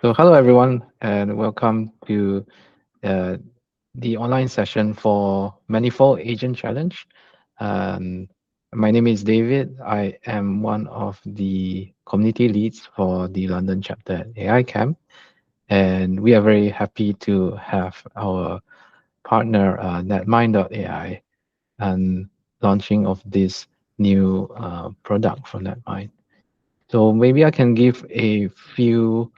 So hello everyone and welcome to uh, the online session for Manifold Agent Challenge. Um, my name is David. I am one of the community leads for the London chapter at AICamp, and we are very happy to have our partner Netmind.ai and launching of this new product from Netmind. So maybe I can give a few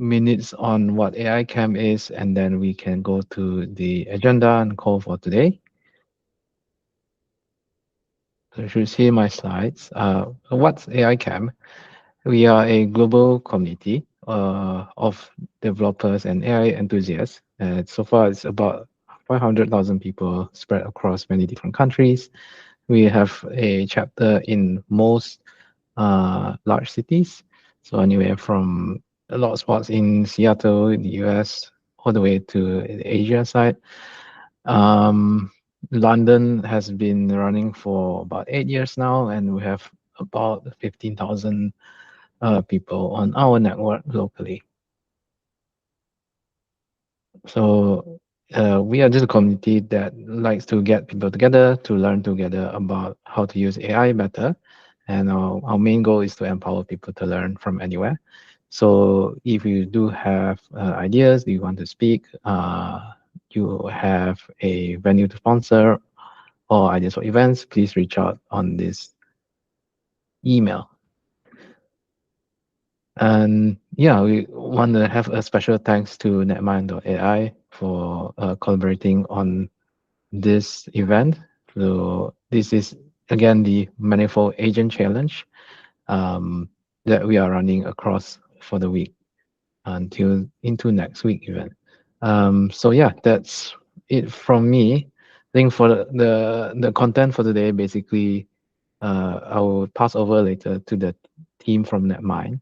minutes on what AICamp is, and then we can go to the agenda and call for today. So you should see my slides. What's AICamp? We are a global community of developers and AI enthusiasts. And so far, it's about 500,000 people spread across many different countries. We have a chapter in most large cities. So anywhere from a lot of spots in Seattle, in the US, all the way to the Asia side. Um, London has been running for about 8 years now, and we have about 15,000 people on our network locally. So we are just a community that likes to get people together to learn together about how to use AI better. And our main goal is to empower people to learn from anywhere. So if you do have ideas, you want to speak, you have a venue to sponsor or ideas for events, please reach out on this email. And yeah, we want to have a special thanks to Netmind.ai for collaborating on this event. So this is again the Manifold Agent Challenge that we are running across for the week until into next week event. So yeah, that's it from me. I think for the content for today, basically, I will pass over later to the team from Netmind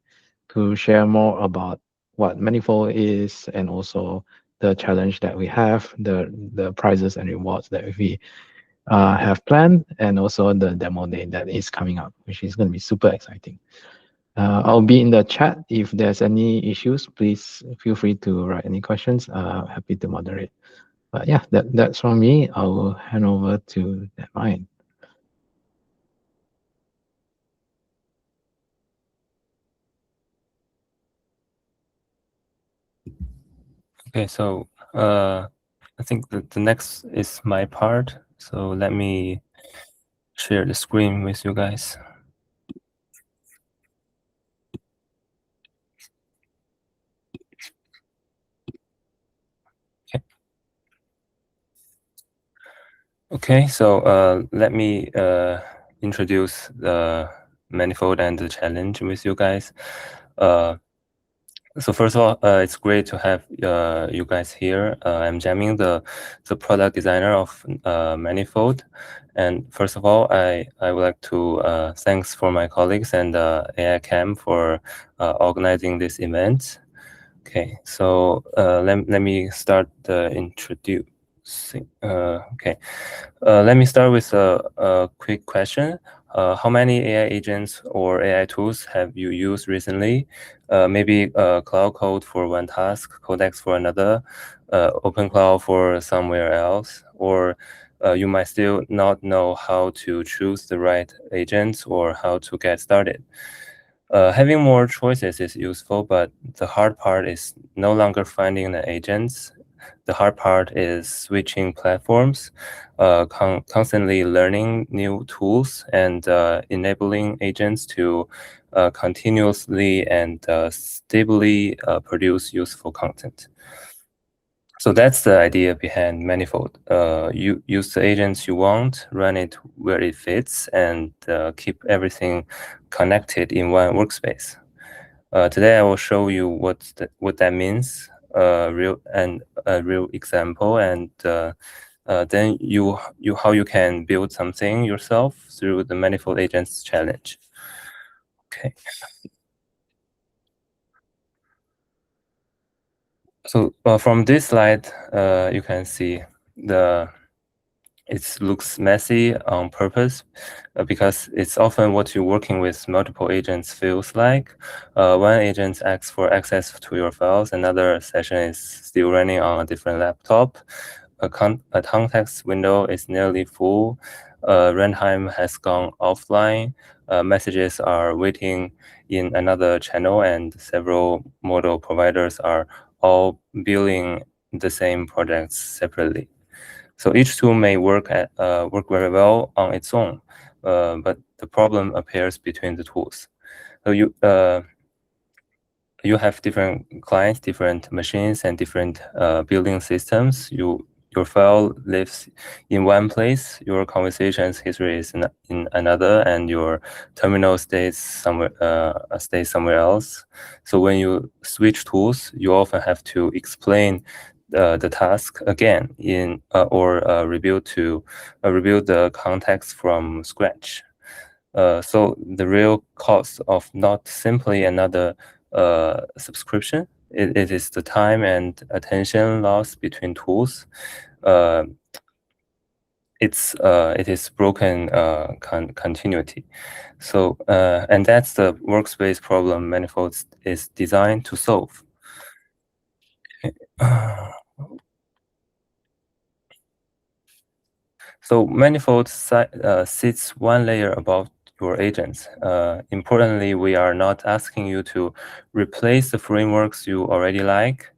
to share more about what Manifold is and also the challenge that we have, the prizes and rewards that we have planned, and also the demo day that is coming up, which is going to be super exciting. I'll be in the chat. If there's any issues, please feel free to write any questions. Happy to moderate. But yeah, that's from me. I will hand over to Netmind. Okay, so I think the next is my part. So let me share the screen with you guys. Okay. Okay, so let me introduce the manifold and the challenge with you guys. So first of all, it's great to have you guys here. I'm Jamming, the product designer of Manifold. And first of all, I would like to thanks for my colleagues and AICamp for organizing this event. Okay, so let me start the introducing. Okay, let me start with a quick question. How many AI agents or AI tools have you used recently? Maybe Cloud Code for one task, Codex for another, OpenCloud for somewhere else, or you might still not know how to choose the right agents or how to get started. Having more choices is useful, but the hard part is no longer finding the agents. The hard part is switching platforms, constantly learning new tools, and enabling agents to continuously and stably produce useful content. So that's the idea behind Manifold. You use the agents you want, run it where it fits, and keep everything connected in one workspace. Today I will show you what that means, a real example, and then how you can build something yourself through the Manifold Agents challenge. Okay. So from this slide, you can see the it looks messy on purpose because it's often what you're working with multiple agents feels like. One agent asks for access to your files, another session is still running on a different laptop. A context window is nearly full. Runtime has gone offline. Messages are waiting in another channel, and several model providers are all billing the same projects separately. So each tool may work very well on its own, but the problem appears between the tools. So you have different clients, different machines, and different building systems. Your file lives in one place, your conversations history is in another, and your terminal stays somewhere else. So when you switch tools, you often have to explain the task again or rebuild the context from scratch. So the real cost of not simply another subscription, it is the time and attention loss between tools. Uh, it is broken continuity. So and that's the workspace problem Manifold is designed to solve. So Manifold sits one layer above your agents. Importantly, we are not asking you to replace the frameworks you already like.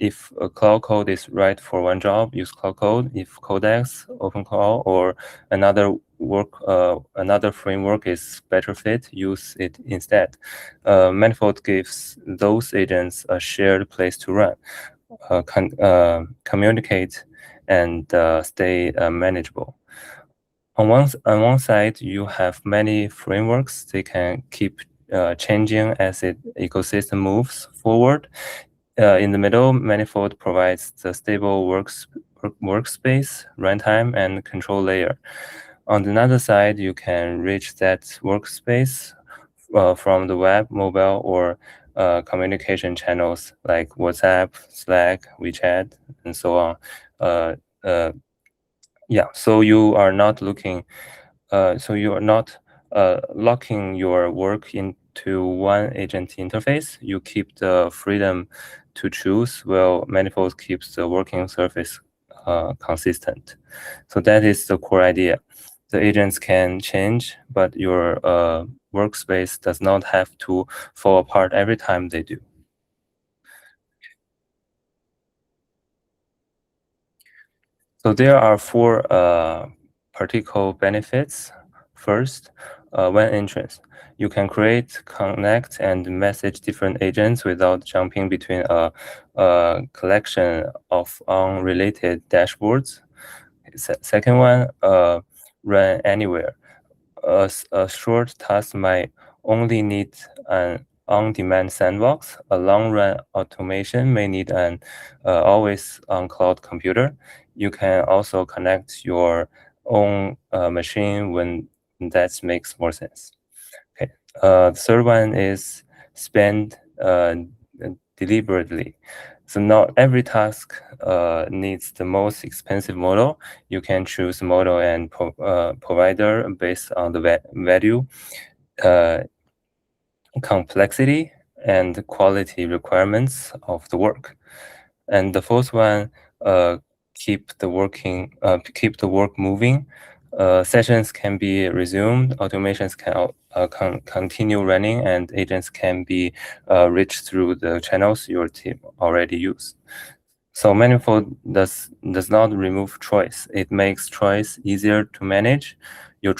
If a cloud code is right for one job, use cloud code. If Codex, OpenClaw, or another framework is better fit, use it instead. Manifold gives those agents a shared place to run, communicate, and stay manageable. On one side, you have many frameworks. They can keep changing as the ecosystem moves forward. In the middle, Manifold provides the stable workspace, runtime, and control layer. On the other side, you can reach that workspace from the web, mobile, or communication channels like WhatsApp, Slack, WeChat, and so on. Yeah, so you are not locking your work into one agent interface. You keep the freedom to choose, while Manifold keeps the working surface consistent. So that is the core idea. The agents can change, but your workspace does not have to fall apart every time they do. So there are four particular benefits. First, one entrance. You can create, connect, and message different agents without jumping between a collection of unrelated dashboards. Second one, run anywhere. A short task might only need an on-demand sandbox. A long-run automation may need an always-on cloud computer. You can also connect your own machine when that makes more sense. Okay. The third one is spend deliberately. So not every task needs the most expensive model. You can choose model and provider based on the value, uh, complexity, and quality requirements of the work. And the fourth one, keep the work moving. Sessions can be resumed, automations can continue running, and agents can be reached through the channels your team already use. So Manifold does not remove choice. It makes choice easier to manage. You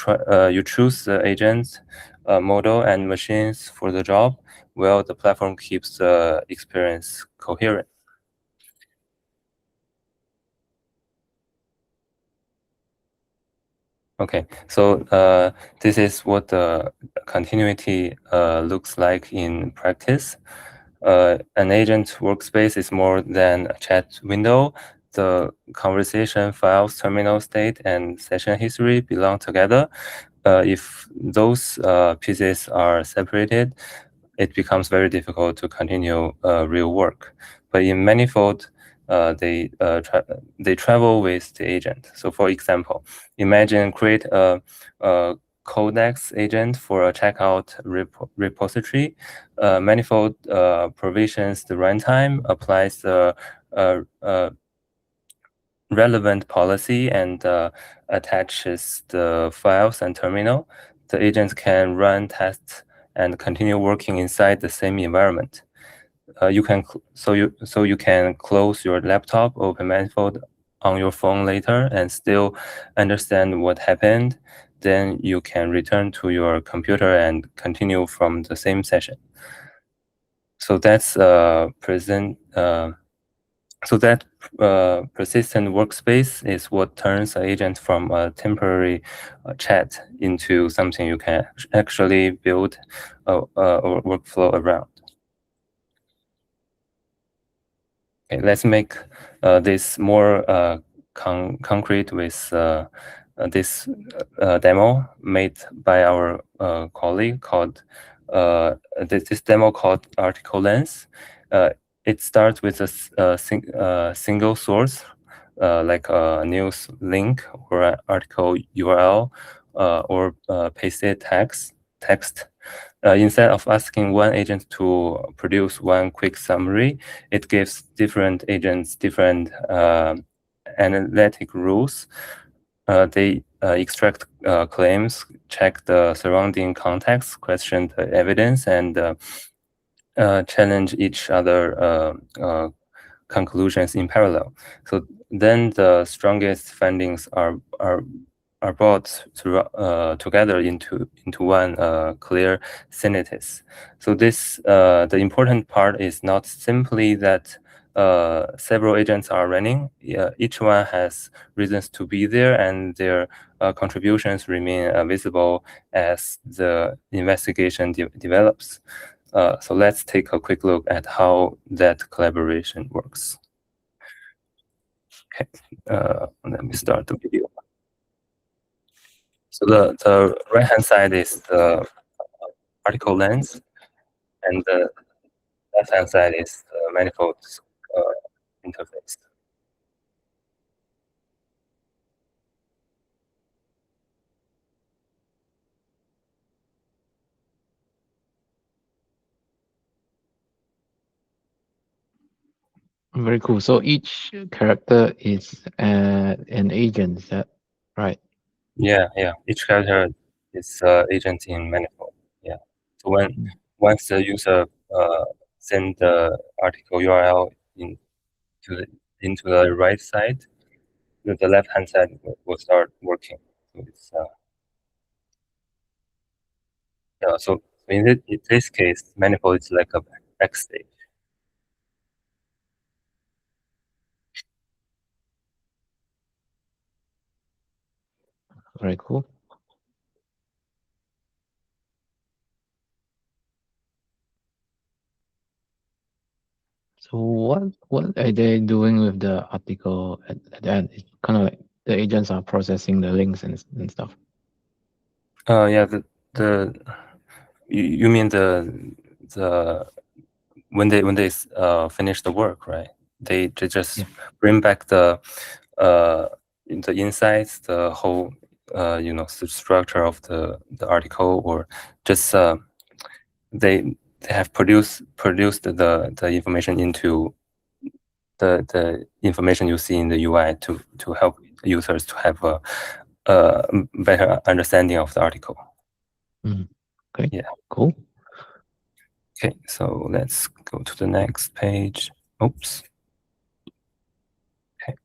choose the agent, model, and machines for the job, while the platform keeps the experience coherent. Okay, so this is what the continuity looks like in practice. An agent workspace is more than a chat window. The conversation files, terminal state, and session history belong together. If those pieces are separated, it becomes very difficult to continue real work. But in Manifold, they travel with the agent. So, for example, imagine create a codex agent for a checkout repository. Manifold provisions the runtime, applies the relevant policy, and attaches the files and terminal. The agent can run tests and continue working inside the same environment. You can you can close your laptop, open Manifold on your phone later, and still understand what happened. Then you can return to your computer and continue from the same session. So that's present. So that persistent workspace is what turns an agent from a temporary chat into something you can actually build a workflow around. Okay, let's make this more concrete with this demo made by our colleague called this demo called article length. It starts with a single source, like a news link or an article URL, or pasted text. Instead of asking one agent to produce one quick summary, it gives different agents different analytic rules. They extract claims, check the surrounding context, question the evidence, and challenge each other conclusions in parallel. So then the strongest findings are brought together into one clear synthesis. So this the important part is not simply that several agents are running. Each one has reasons to be there, and their contributions remain visible as the investigation develops. So let's take a quick look at how that collaboration works. Okay, let me start the video. So the right-hand side is the article length, and the left-hand side is the manifold interface. Very cool. So each character is an agent, is that right? Yeah. Each character is agent in manifold. Yeah. So once the user send the article URL into the right side, the left-hand side will start working. So it's yeah. So in this case, manifold is like a backstage. Very cool. So what are they doing with the article at the end? It's kind of like the agents are processing the links and stuff. Yeah. You mean the when they finish the work, right? They just bring back the insights, the whole structure of the article, or just they have produced the information into the information you see in the UI to help users to have a better understanding of the article. Okay. Yeah. Cool. Okay, so let's go to the next page. Oops. Okay.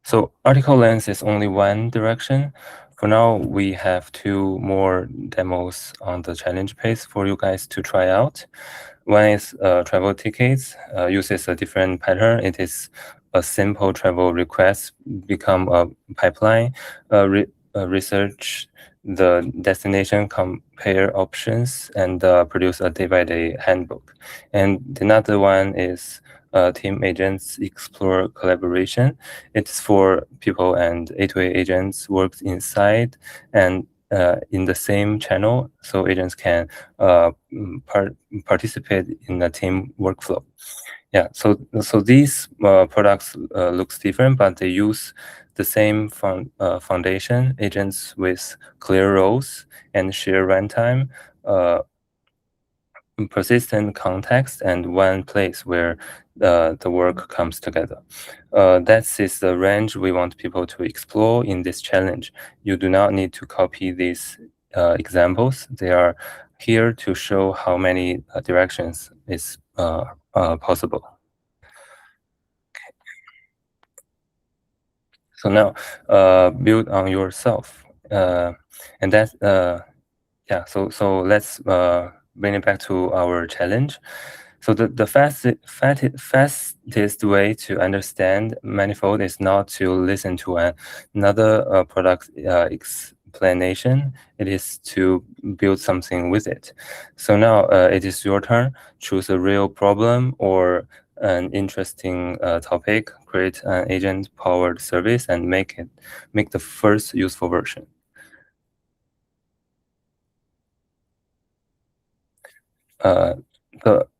So article length is only one direction. For now, we have two more demos on the challenge page for you guys to try out. One is travel tickets, uses a different pattern. It is a simple travel request become a pipeline, research the destination, compare options, and produce a day-by-day handbook. And another one is team agents explore collaboration. It's for people and A2A agents works inside and in the same channel, so agents can participate in the team workflow. Yeah, so these products looks different, but they use the same foundation, agents with clear roles and share runtime, persistent context, and one place where the work comes together. That is the range we want people to explore in this challenge. You do not need to copy these examples. They are here to show how many directions is possible. So now, build on yourself, and that's yeah. So let's bring it back to our challenge. So the fastest way to understand Manifold is not to listen to another product explanation. It is to build something with it. So now it is your turn. Choose a real problem or an interesting topic, create an agent-powered service, and make the first useful version.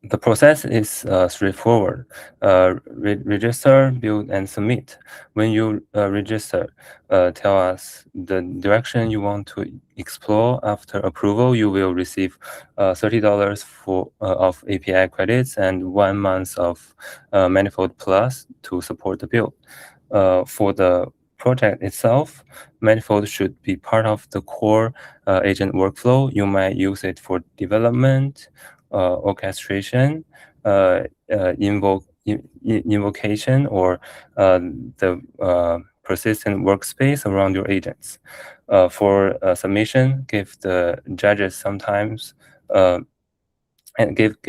The process is straightforward. Register, build, and submit. When you register, tell us the direction you want to explore. After approval, you will receive $30 of API credits and 1 month of Manifold Plus to support the build. For the project itself, Manifold should be part of the core agent workflow. You might use it for development, orchestration, invocation, or the persistent workspace around your agents. For submission, give the judges sometimes and give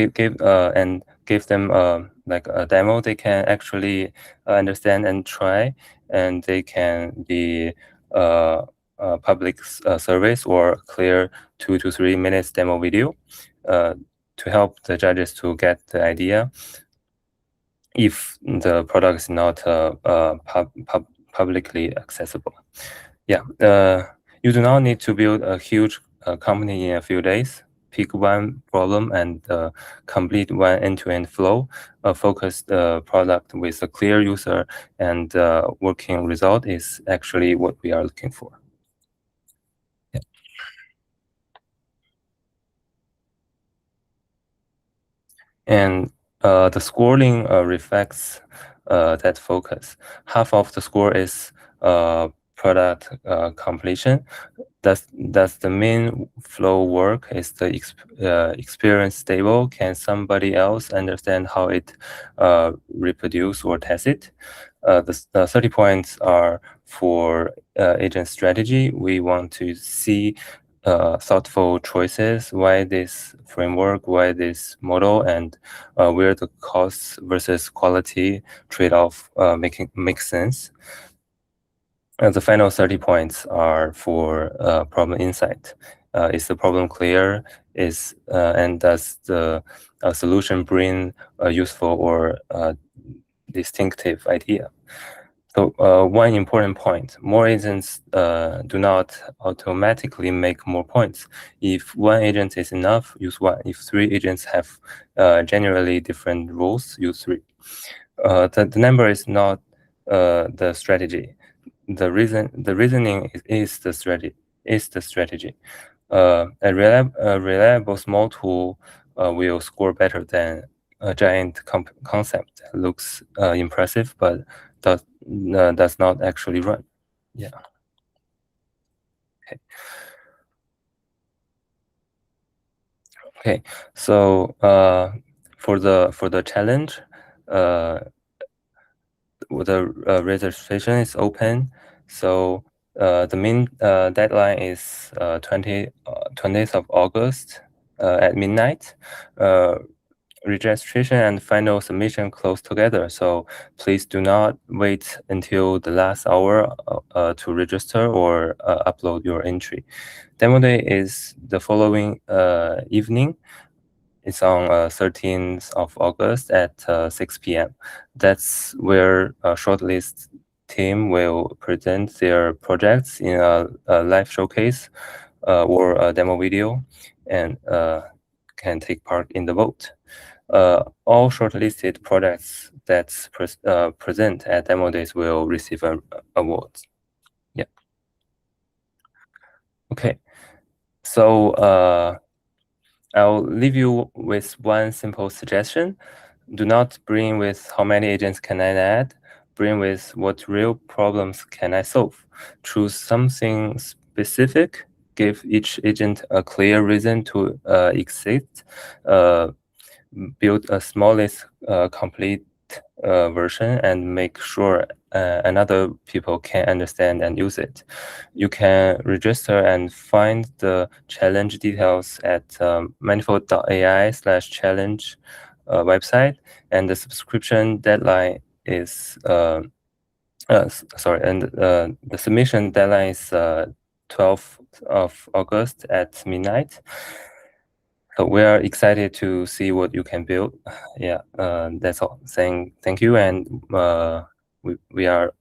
them like a demo they can actually understand and try, and they can be public service or clear 2 to 3 minutes demo video to help the judges to get the idea if the product is not publicly accessible. Yeah, you do not need to build a huge company in a few days. Pick one problem and complete one end-to-end flow. Focus the product with a clear user and working result is actually what we are looking for. Yeah. And the scoring reflects that focus. Half of the score is product completion. Does the main flow work? Is the experience stable? Can somebody else understand how it reproduce or test it? The 30 points are for agent strategy. We want to see thoughtful choices, why this framework, why this model, and where the cost versus quality trade-off makes sense. The final 30 points are for problem insight. Is the problem clear? And does the solution bring a useful or distinctive idea? So one important point, more agents do not automatically make more points. If one agent is enough, use one. If 3 agents have generally different rules, use 3. The number is not the strategy. The reasoning is the strategy. A reliable small tool will score better than a giant concept that looks impressive but does not actually run. Yeah. Okay. Okay. So for the challenge, the registration is open. So the main deadline is 20th of August at midnight. Registration and final submission close together. So please do not wait until the last hour to register or upload your entry. Demo day is the following evening. It's on 13th of August at 6 p.m. That's where a shortlist team will present their projects in a live showcase. or a demo video, and can take part in the vote. All shortlisted products that present at demo days will receive an award. Yeah. Okay. So I'll leave you with one simple suggestion. Do not bring with how many agents can I add. Bring with what real problems can I solve. Choose something specific. Give each agent a clear reason to exist. Uh, Build a smallest complete version and make sure another people can understand and use it. You can register and find the challenge details at Manifold.ai/challenge website, and the subscription deadline is sorry, and the submission deadline is 12th of August at midnight. So we are excited to see what you can build. Yeah, that's all. Saying thank you, and we are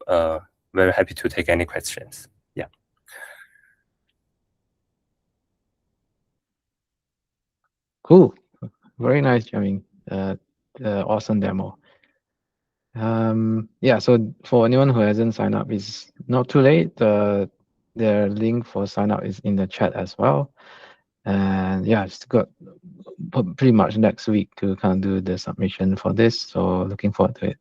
very happy to take any questions. Yeah. Cool. Very nice, Jamming. Awesome demo. Yeah, so for anyone who hasn't signed up, it's not too late. The link for sign up is in the chat as well. And yeah, it's got pretty much next week to kind of do the submission for this. So looking forward to it.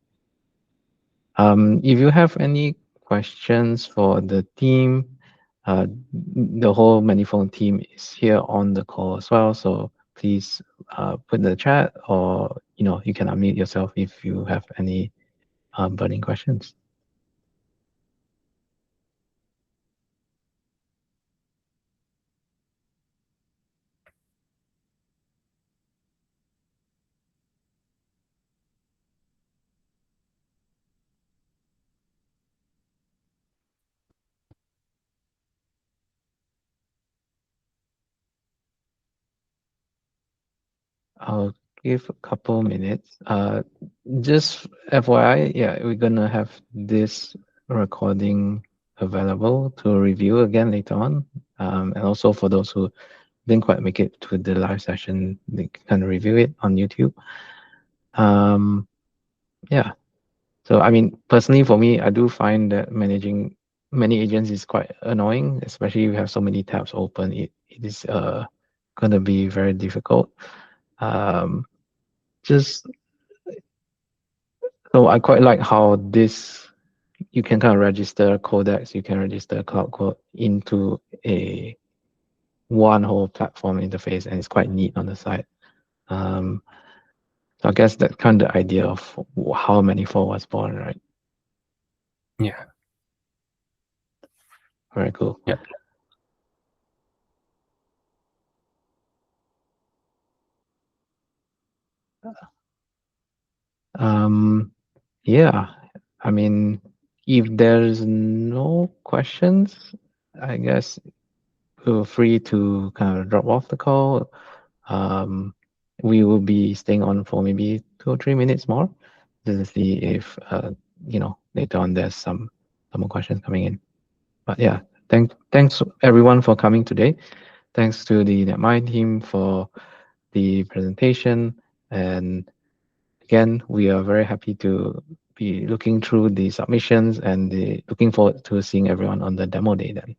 If you have any questions for the team, the whole Manifold team is here on the call as well. So please put in the chat, or you can unmute yourself if you have any burning questions. I'll give a couple minutes. Just FYI, yeah, we're gonna have this recording available to review again later on. And also for those who didn't quite make it to the live session, they can review it on YouTube. Yeah. So I mean, personally for me, I do find that managing many agents is quite annoying, especially if you have so many tabs open. It is gonna be very difficult. Um, just So I quite like how this you can kind of register codecs, you can register cloud code into a one whole platform interface, and it's quite neat on the side. So I guess that's kind of the idea of how Manifold was born, right? Yeah. Very cool. Yeah. Yeah, I mean, if there's no questions, I guess feel free to kind of drop off the call. We will be staying on for maybe 2 or 3 minutes more, just to see if later on there's some more questions coming in. But yeah, thanks everyone for coming today. Thanks to the Netmind team for the presentation, and again, we are very happy to be looking through the submissions and looking forward to seeing everyone on the demo day then.